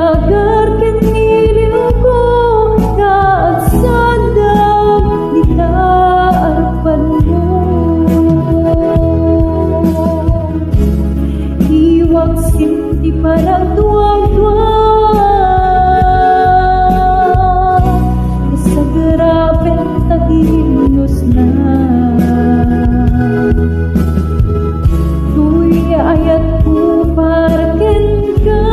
agar kiniliw ko kaagsadang nitaarpan mo. Iwang sinti parang tuwang-tuwa sa grabeng taginos na tuy ayat ko parken ka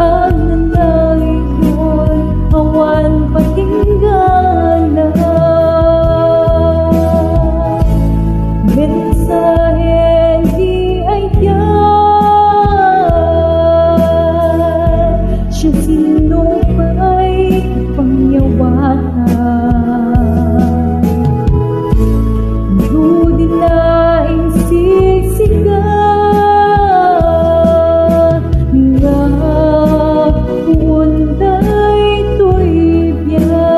ang nanay ko'y awan patinggana. Mensahe di ayan siya sino pa'y pangyawatan. Nudi na insisigan nga kunday to'y biyak.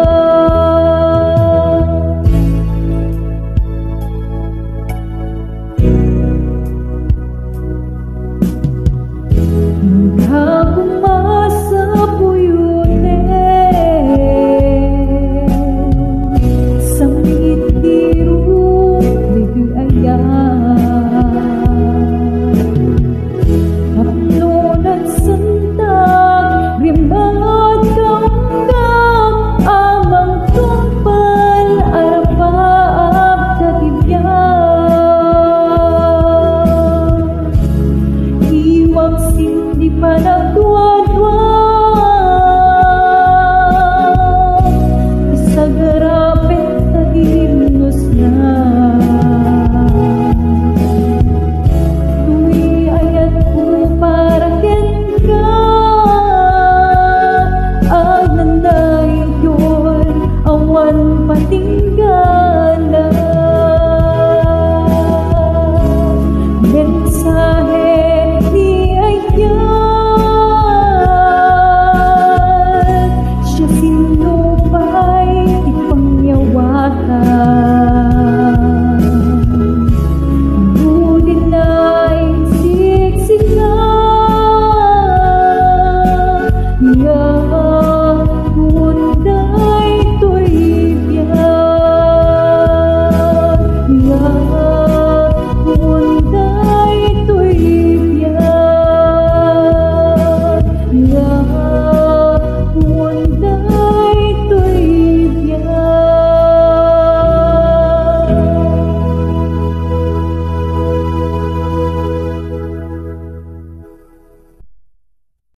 Nagkumasa puyunin sa mitiro ayan kapnunan sentang rimbat kaunggam amang tumpal arapaap tatibyan. Iwang sindi pa